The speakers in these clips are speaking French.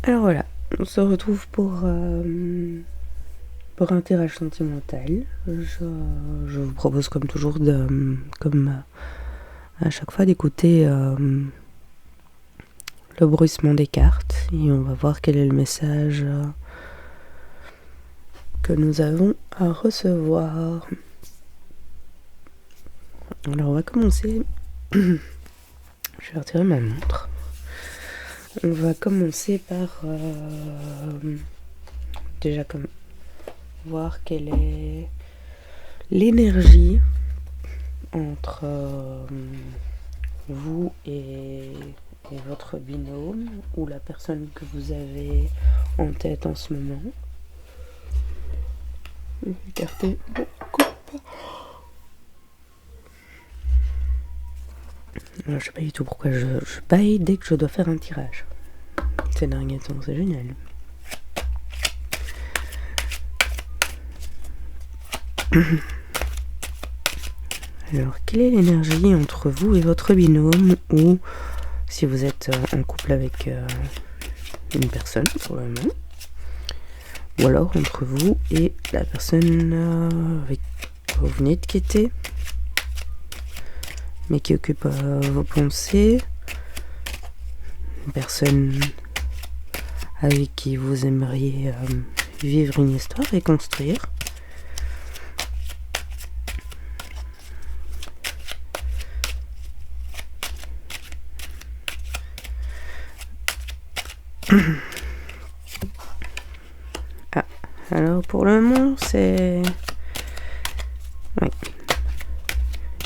Alors voilà, on se retrouve pour un tirage sentimental. Je vous propose comme toujours, comme à chaque fois, d'écouter le bruissement des cartes et on va voir quel est le message que nous avons à recevoir. Alors on va commencer. Je vais retirer ma montre. On va commencer par déjà comme voir quelle est l'énergie entre vous et votre binôme ou la personne que vous avez en tête en ce moment. Écartez. Alors, je sais pas du tout pourquoi je baille dès que je dois faire un tirage. Ces derniers temps, c'est génial. Alors, quelle est l'énergie entre vous et votre binôme, ou si vous êtes en couple avec une personne pour le moment, ou alors entre vous et la personne avec qui vous venez de quitter, mais qui occupe vos pensées, une personne avec qui vous aimeriez vivre une histoire et construire. Ah, alors pour le moment, c'est... Oui.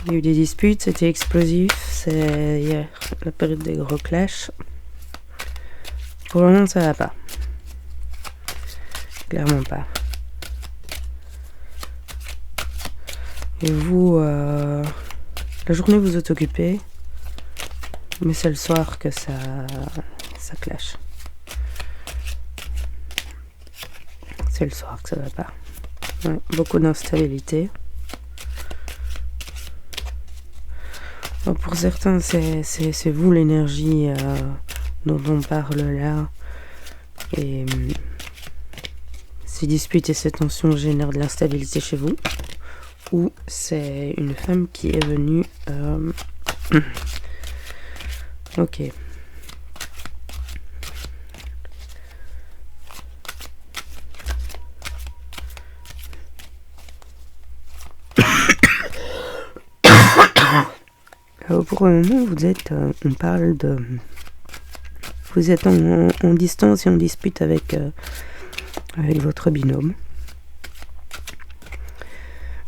Il y a eu des disputes, c'était explosif, c'est hier la période des gros clashs. Pour le moment, ça va pas. Clairement pas. Et vous, la journée vous êtes occupé, mais c'est le soir que ça clash. C'est le soir que ça va pas. Ouais, beaucoup d'instabilité. Alors pour certains, c'est vous l'énergie dont on parle là. Et ces disputes et ces tensions génèrent de l'instabilité chez vous. Ou c'est une femme qui est venue... Ok. Pour le moment, vous êtes... on parle de... Vous êtes en distance et en dispute avec votre binôme.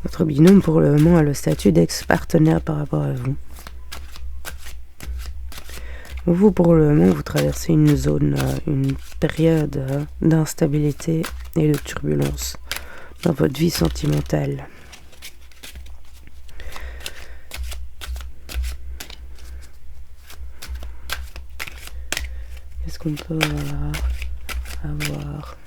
Votre binôme, pour le moment, a le statut d'ex-partenaire par rapport à vous. Vous, pour le moment, vous traversez une zone, une période d'instabilité et de turbulence dans votre vie sentimentale. Qu'est-ce qu'on peut avoir ?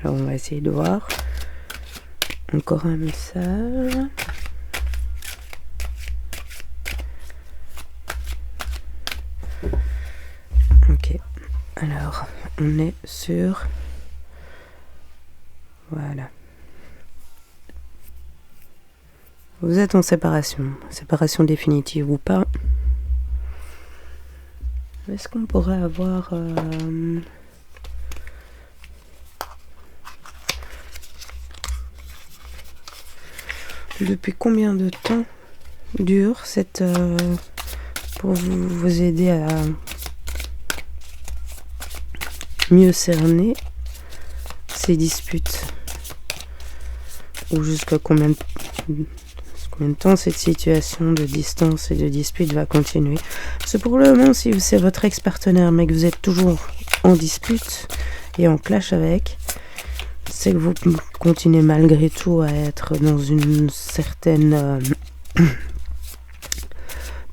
Alors on va essayer de voir. Encore un message. Ok. Alors, on est sur... Voilà. Vous êtes en séparation définitive ou pas. Est-ce qu'on pourrait avoir... Depuis combien de temps dure cette... pour vous aider à mieux cerner ces disputes? Ou jusqu'à combien de temps cette situation de distance et de dispute va continuer? Parce que pour le moment, si c'est votre ex-partenaire, mais que vous êtes toujours en dispute et en clash avec, c'est que vous continuez malgré tout à être dans une certaine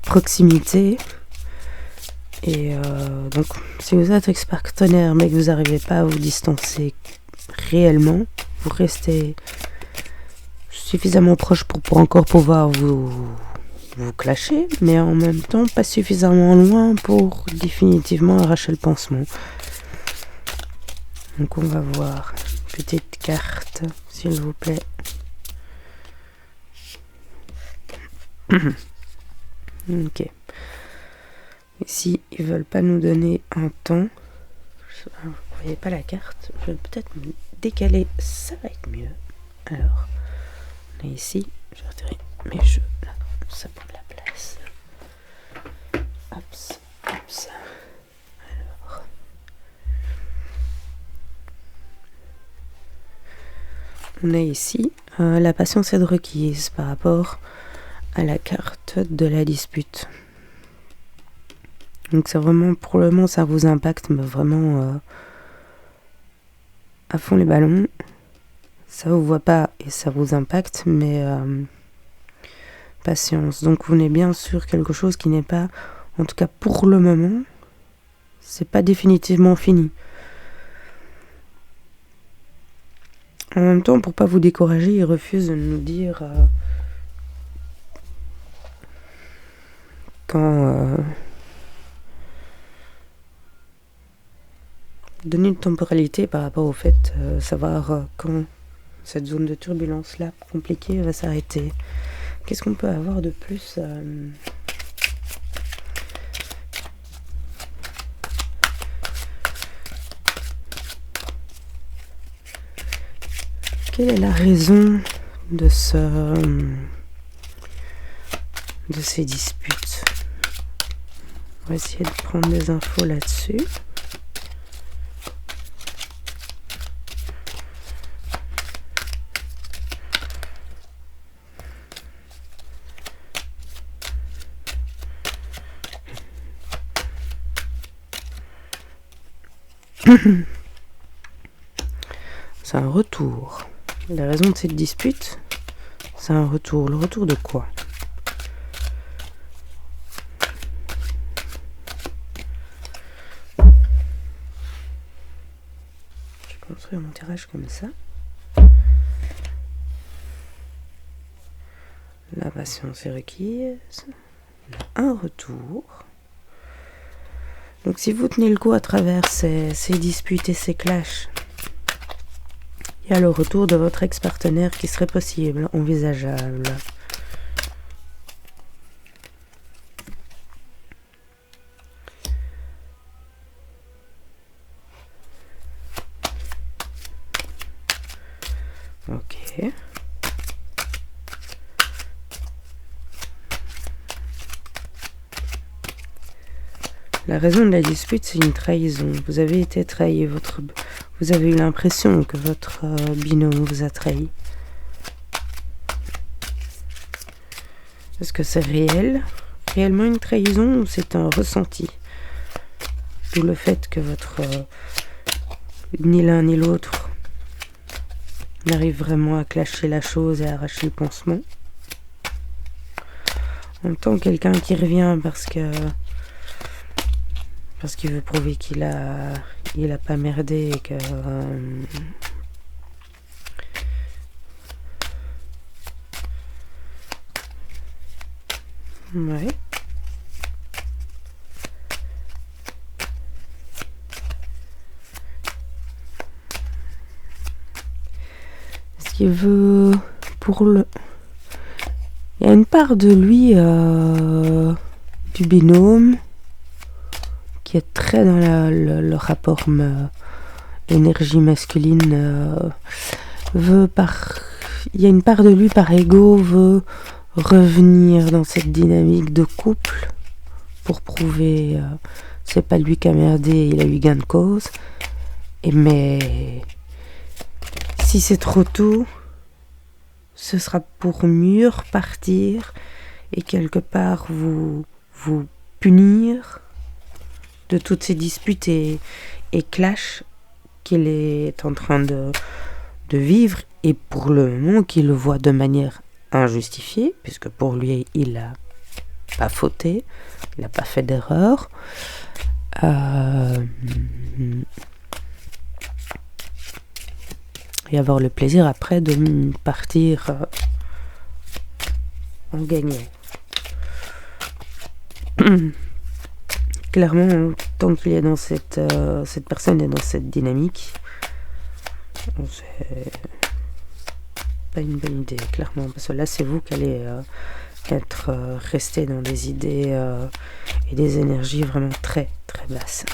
proximité. Et donc, si vous êtes ex-partenaire mais que vous n'arrivez pas à vous distancer réellement, vous restez suffisamment proche pour encore pouvoir vous clasher, mais en même temps pas suffisamment loin pour définitivement arracher le pansement. Donc on va voir une petite carte, s'il vous plaît. Ok. Ici, ils veulent pas nous donner un temps. Vous voyez pas la carte. Je vais peut-être me décaler. Ça va être mieux. Alors, on est ici. Je vais retirer mes jeux. Là, ça prend de la place. Hop, hop. Alors. On est ici. La patience est requise par rapport à la carte de la dispute. Donc c'est vraiment, pour le moment, ça vous impacte, mais vraiment à fond les ballons. Ça vous voit pas et ça vous impacte, mais patience. Donc vous venez bien sur quelque chose qui n'est pas, en tout cas pour le moment, c'est pas définitivement fini. En même temps, pour pas vous décourager, il refuse de nous dire quand donner une temporalité par rapport au fait savoir quand cette zone de turbulence là compliquée va s'arrêter. Qu'est-ce qu'on peut avoir de plus quelle est la raison de ces disputes? On va essayer de prendre des infos là-dessus. C'est un retour. La raison de cette dispute, c'est un retour. Le retour de quoi? Je vais construire mon tirage comme ça. La patience est requise. Un retour. Donc si vous tenez le coup à travers ces disputes et ces clashs, il y a le retour de votre ex-partenaire qui serait possible, envisageable. Ok. La raison de la dispute, c'est une trahison. Vous avez été trahi. Vous avez eu l'impression que votre binôme vous a trahi. Est-ce que c'est réellement une trahison, ou c'est un ressenti? D'où le fait que ni l'un ni l'autre n'arrive vraiment à clasher la chose et à arracher le pansement. En même temps, quelqu'un qui revient parce qu'il veut prouver qu'il a pas merdé et que ouais. Est-ce qu'il veut il y a une part de lui du binôme qui est très dans le rapport énergie masculine, il y a une part de lui par ego veut revenir dans cette dynamique de couple pour prouver c'est pas lui qui a merdé, il a eu gain de cause. Mais si c'est trop tôt, ce sera pour mieux repartir et quelque part vous punir de toutes ces disputes et clashs qu'il est en train de vivre, et pour le moment qu'il le voit de manière injustifiée, puisque pour lui il n'a pas fauté, il n'a pas fait d'erreur. et avoir le plaisir après de partir en gagnant. Clairement, tant qu'il est dans cette personne est dans cette dynamique, c'est pas une bonne idée, clairement, parce que là c'est vous qui allez être resté dans des idées et des énergies vraiment très très basses.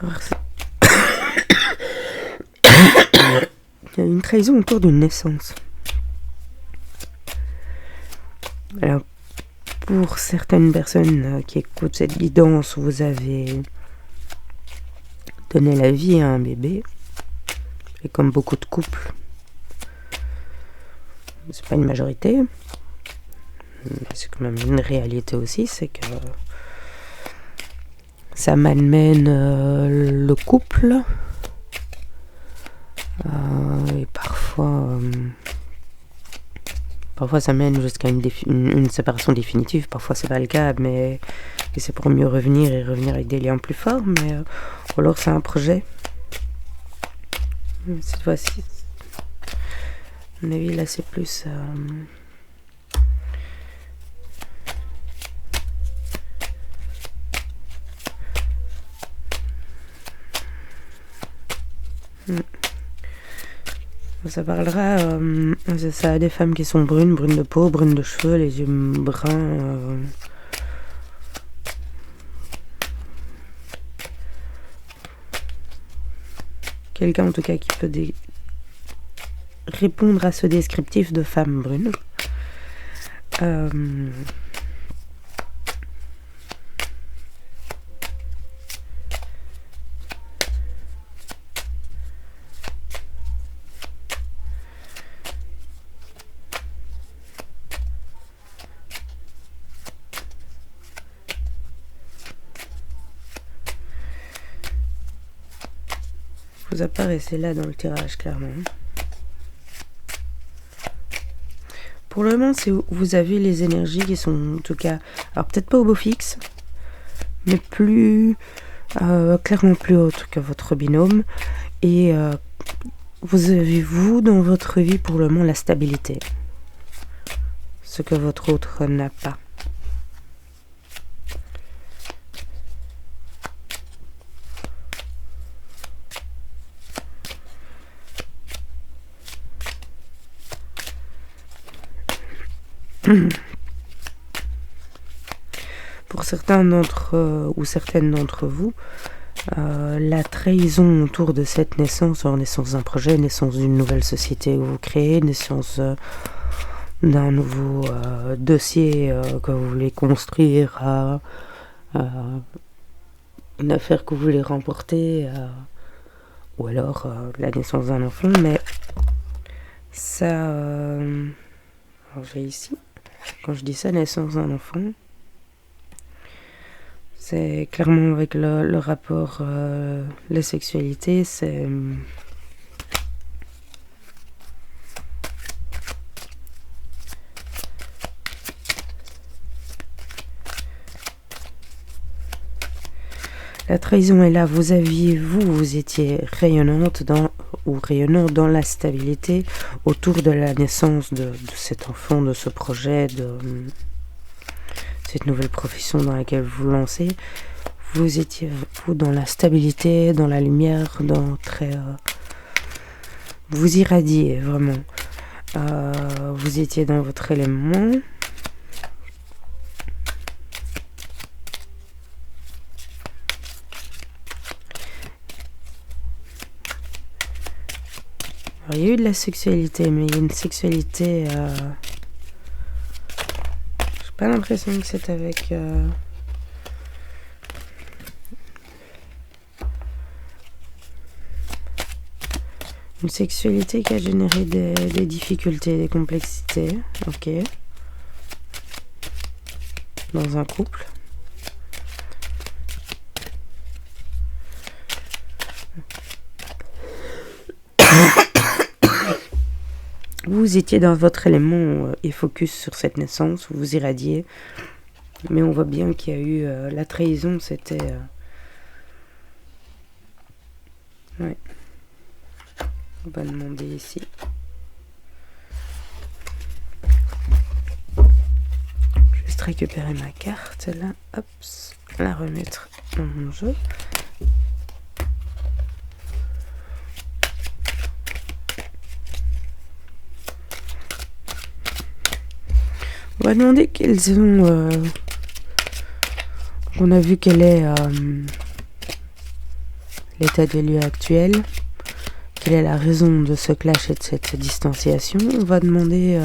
Alors, il y a une trahison autour d'une naissance. Alors, pour certaines personnes qui écoutent cette guidance, vous avez donné la vie à un bébé, et comme beaucoup de couples, c'est pas une majorité, mais c'est quand même une réalité aussi, c'est que ça malmène le couple et parfois ça mène jusqu'à une séparation définitive. Parfois c'est pas le cas, mais c'est pour mieux revenir avec des liens plus forts. Mais ou alors c'est un projet. Cette fois-ci, à mon avis là c'est plus ça parlera ça a des femmes qui sont brunes de peau, brunes de cheveux, les yeux bruns. Quelqu'un en tout cas qui peut répondre à ce descriptif de femme brune. Vous apparaissez là dans le tirage, clairement. Pour le moment, vous avez les énergies qui sont, en tout cas, alors peut-être pas au beau fixe, mais clairement plus hautes que votre binôme. Et vous avez, vous, dans votre vie, pour le moment, la stabilité. Ce que votre autre n'a pas. Pour certains ou certaines d'entre vous, la trahison autour de cette naissance, naissance d'un projet, naissance d'une nouvelle société où vous créez, naissance d'un nouveau dossier que vous voulez construire, une affaire que vous voulez remporter, ou alors la naissance d'un enfant, mais ça... alors j'ai ici, quand je dis ça, naissance d'un enfant, c'est clairement avec le rapport, la sexualité, c'est... La trahison est là, vous étiez rayonnante rayonnant dans la stabilité autour de la naissance de cet enfant, de ce projet, de cette nouvelle profession dans laquelle vous vous lancez. Vous étiez dans la stabilité, dans la lumière, vous irradiez vraiment. Vous étiez dans votre élément. Alors, il y a eu de la sexualité, mais il y a une sexualité... j'ai pas l'impression que c'est avec... Une sexualité qui a généré des difficultés, des complexités, ok. Dans un couple. Vous étiez dans votre élément et focus sur cette naissance, vous vous irradiez. Mais on voit bien qu'il y a eu la trahison, c'était... Ouais. On va demander ici. Juste récupérer ma carte là, hop, la remettre dans mon jeu. On va demander quels ont... on a vu quel est l'état des lieux actuel. Quelle est la raison de ce clash et de cette distanciation? On va demander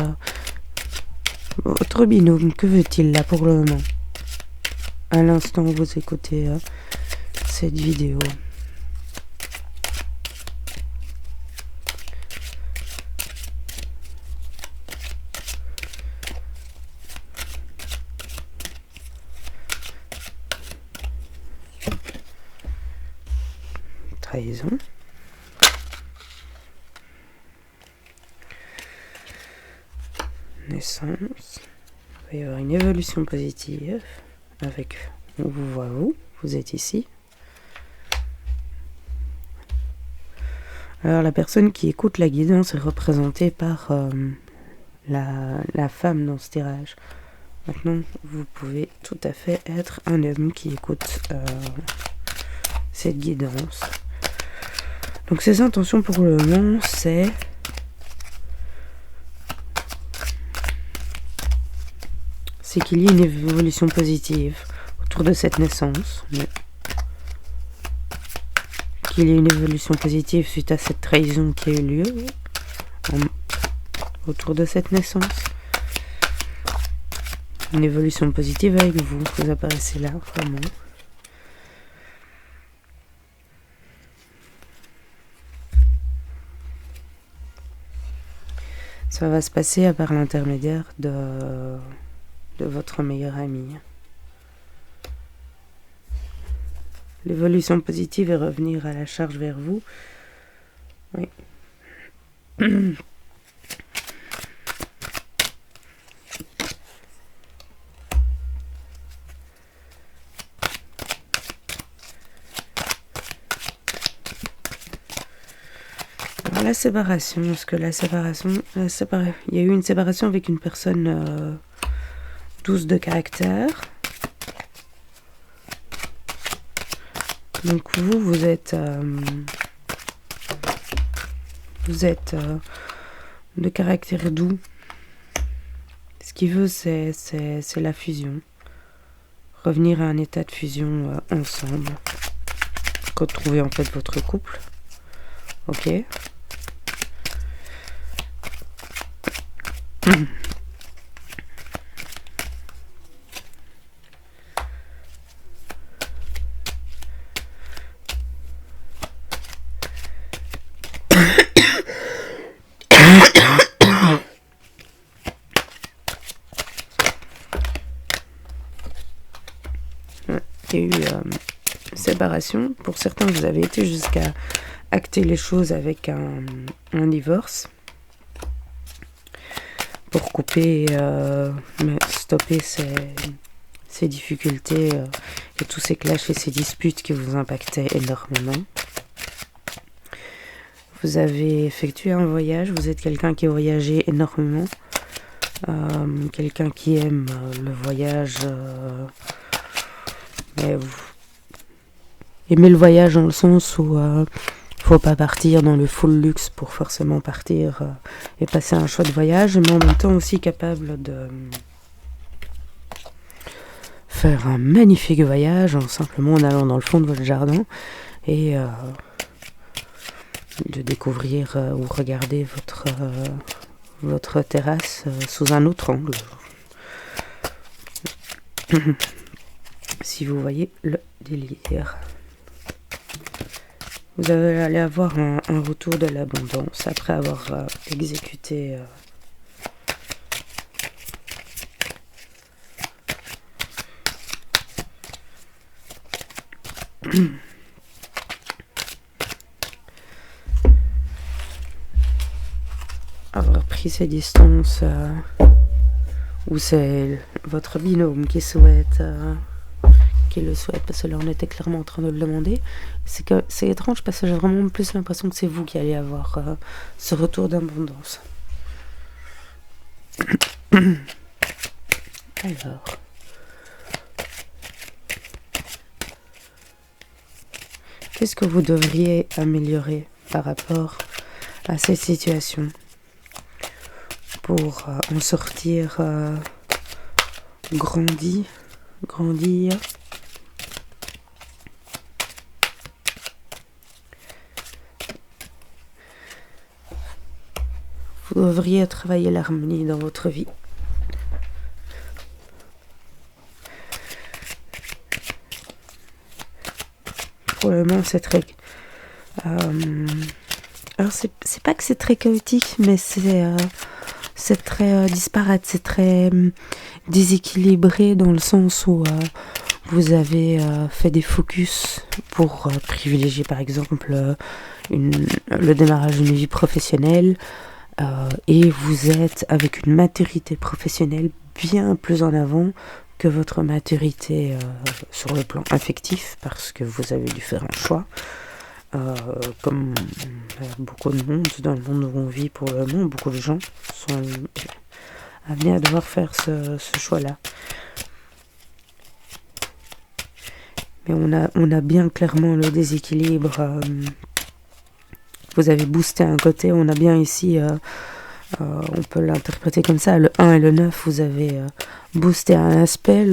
votre binôme, que veut-il là pour le moment? À l'instant où vous écoutez cette vidéo. Trahison. Naissance. Il va y avoir une évolution positive avec, on vous voit vous êtes ici. Alors la personne qui écoute la guidance est représentée par la femme dans ce tirage. Maintenant, vous pouvez tout à fait être un homme qui écoute cette guidance. Donc ses intentions pour le moment, c'est qu'il y ait une évolution positive autour de cette naissance. Qu'il y ait une évolution positive suite à cette trahison qui a eu lieu autour de cette naissance. Une évolution positive avec vous. Vous apparaissez là, vraiment. Ça va se passer par l'intermédiaire de votre meilleur ami. L'évolution positive est revenir à la charge vers vous. Oui. Alors, la séparation, est-ce que il y a eu une séparation avec une personne douce de caractère. Donc vous êtes de caractère doux. Ce qu'il veut, c'est la fusion. Revenir à un état de fusion ensemble. Retrouver en fait votre couple. Ok. Il y a eu séparation. Pour certains, vous avez été jusqu'à acter les choses avec un divorce. Pour couper, stopper ces difficultés et tous ces clashs et ces disputes qui vous impactaient énormément. Vous avez effectué un voyage, vous êtes quelqu'un qui a voyagé énormément, quelqu'un qui aime le voyage, mais vous aimez le voyage dans le sens où faut pas partir dans le full luxe pour forcément partir et passer un chouette voyage, mais en même temps aussi capable de faire un magnifique voyage simplement en allant dans le fond de votre jardin et de découvrir ou regarder votre terrasse sous un autre angle. Si vous voyez le délire. Vous allez avoir un retour de l'abondance après avoir exécuté avoir pris ces distances ou c'est votre binôme qui souhaite qui le souhaite, parce que là on était clairement en train de le demander. C'est que c'est étrange parce que j'ai vraiment plus l'impression que c'est vous qui allez avoir ce retour d'abondance. Alors, qu'est-ce que vous devriez améliorer par rapport à cette situation pour en sortir grandir? Vous devriez travailler l'harmonie dans votre vie. Pour le moment, c'est très... alors, c'est pas que c'est très chaotique, mais c'est très disparate, c'est très déséquilibré dans le sens où vous avez fait des focus pour privilégier, par exemple, le démarrage d'une vie professionnelle, et vous êtes avec une maturité professionnelle bien plus en avant que votre maturité sur le plan affectif, parce que vous avez dû faire un choix, comme beaucoup de monde, dans le monde où on vit pour le moment, beaucoup de gens sont amenés à devoir faire ce choix-là. Mais on a bien clairement le déséquilibre. Vous avez boosté un côté, on a bien ici, on peut l'interpréter comme ça, le 1 et le 9, vous avez boosté un aspect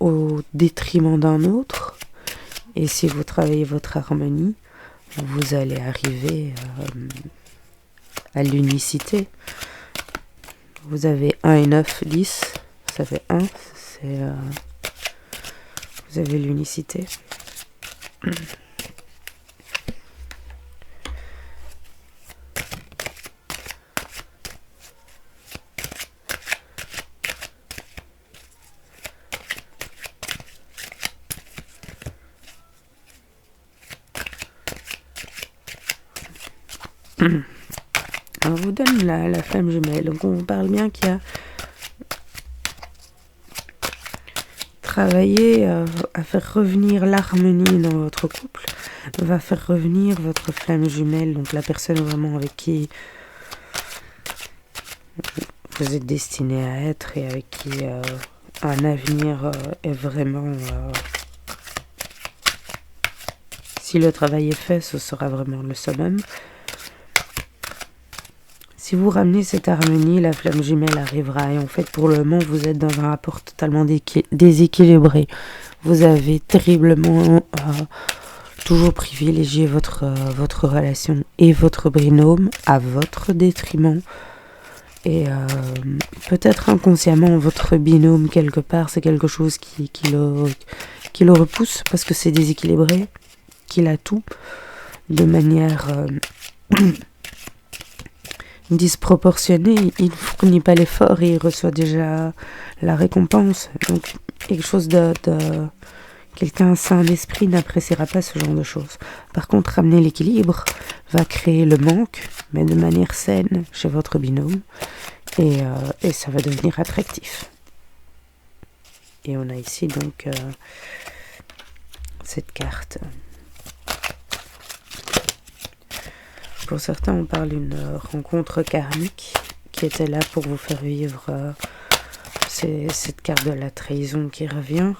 au détriment d'un autre. Et si vous travaillez votre harmonie, vous allez arriver à l'unicité. Vous avez 1 et 9, 10, ça fait 1, vous avez l'unicité. On vous donne la flamme jumelle. Donc on parle bien qu'il y a travailler à faire revenir l'harmonie dans votre couple, va faire revenir votre flamme jumelle, donc la personne vraiment avec qui vous êtes destiné à être et avec qui un avenir est vraiment... si le travail est fait, ce sera vraiment le summum. Si vous ramenez cette harmonie, la flamme jumelle arrivera. Et en fait, pour le moment, vous êtes dans un rapport totalement déséquilibré. Vous avez terriblement toujours privilégié votre relation et votre binôme à votre détriment. Et peut-être inconsciemment, votre binôme, quelque part, c'est quelque chose qui le repousse parce que c'est déséquilibré, qu'il a tout de manière... disproportionné, il ne fournit pas l'effort et il reçoit déjà la récompense. Donc quelque chose quelqu'un sain d'esprit n'appréciera pas ce genre de choses. Par contre, ramener l'équilibre va créer le manque, mais de manière saine chez votre binôme, et ça va devenir attractif. Et on a ici donc cette carte. Pour certains, on parle d'une rencontre karmique qui était là pour vous faire vivre cette carte de la trahison qui revient.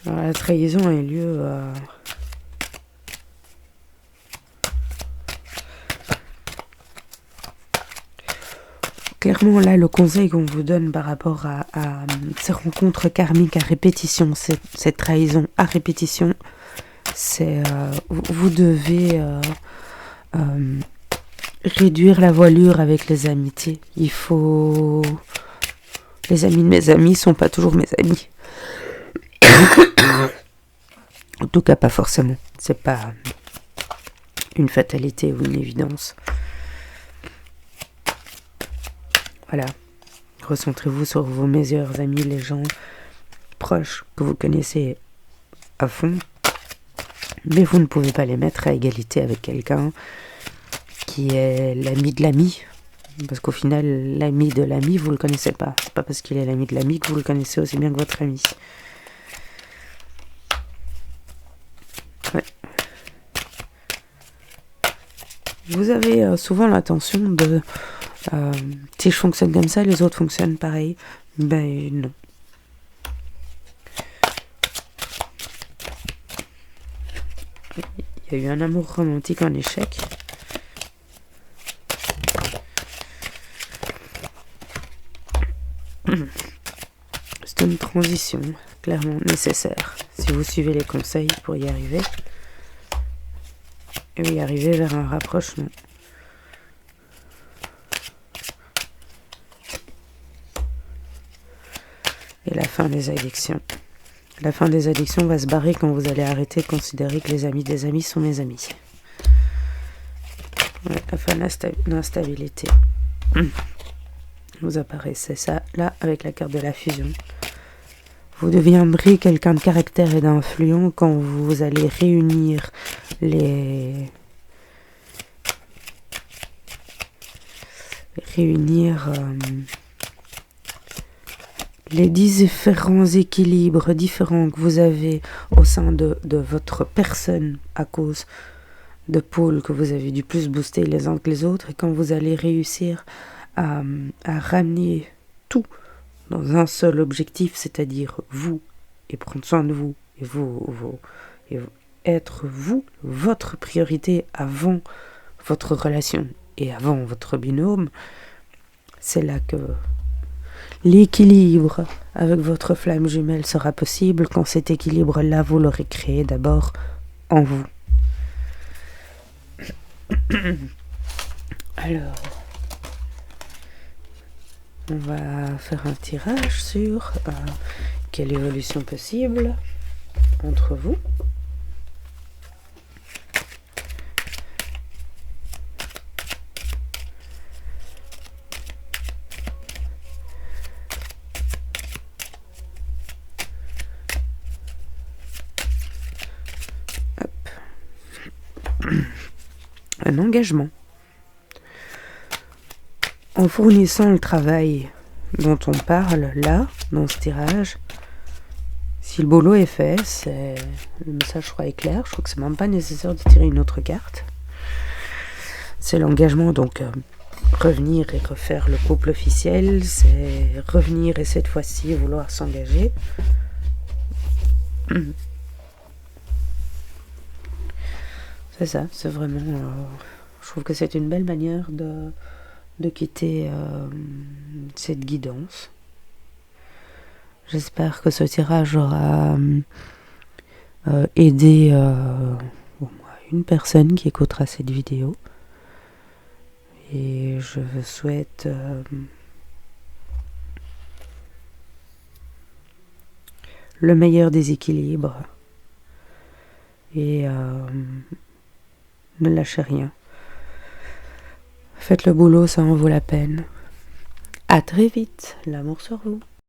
Alors, la trahison a eu lieu clairement là, le conseil qu'on vous donne par rapport à ces rencontres karmiques à répétition, cette trahison à répétition, c'est vous devez réduire la voilure avec les amitiés. Il faut... Les amis de mes amis sont pas toujours mes amis. En tout cas, pas forcément. C'est pas une fatalité ou une évidence. Voilà. Recentrez-vous sur vos meilleurs amis, les gens proches que vous connaissez à fond. Mais vous ne pouvez pas les mettre à égalité avec quelqu'un qui est l'ami de l'ami. Parce qu'au final, l'ami de l'ami, vous le connaissez pas. C'est pas parce qu'il est l'ami de l'ami que vous le connaissez aussi bien que votre ami. Ouais. Vous avez souvent l'intention de... si je fonctionne comme ça, les autres fonctionnent pareil. Ben non. Il y a eu un amour romantique en échec. C'est une transition clairement nécessaire. Si vous suivez les conseils pour y arriver. Et y arriver vers un rapprochement. Et la fin des addictions. La fin des addictions va se barrer quand vous allez arrêter de considérer que les amis des amis sont mes amis. Ouais, la fin de l'instabilité. Vous apparaissez ça là avec la carte de la fusion. Vous deviendrez quelqu'un de caractère et d'influent quand vous allez réunir les différents équilibres différents que vous avez au sein de votre personne à cause de pôles que vous avez dû plus booster les uns que les autres, et quand vous allez réussir à ramener tout dans un seul objectif, c'est-à-dire vous, et prendre soin de vous, et être vous, votre priorité avant votre relation et avant votre binôme, c'est là que l'équilibre avec votre flamme jumelle sera possible, quand cet équilibre-là, vous l'aurez créé d'abord en vous. Alors, on va faire un tirage sur quelle évolution possible entre vous. Un engagement. En fournissant le travail dont on parle là, dans ce tirage, si le boulot est fait, le message je crois est clair. Je crois que c'est même pas nécessaire de tirer une autre carte. C'est l'engagement, donc revenir et refaire le couple officiel, c'est revenir et cette fois-ci vouloir s'engager. C'est ça, c'est vraiment... je trouve que c'est une belle manière de quitter cette guidance. J'espère que ce tirage aura aidé au moins une personne qui écoutera cette vidéo. Et je vous souhaite le meilleur des équilibres. Et ne lâchez rien. Faites le boulot, ça en vaut la peine. À très vite, l'amour sur vous.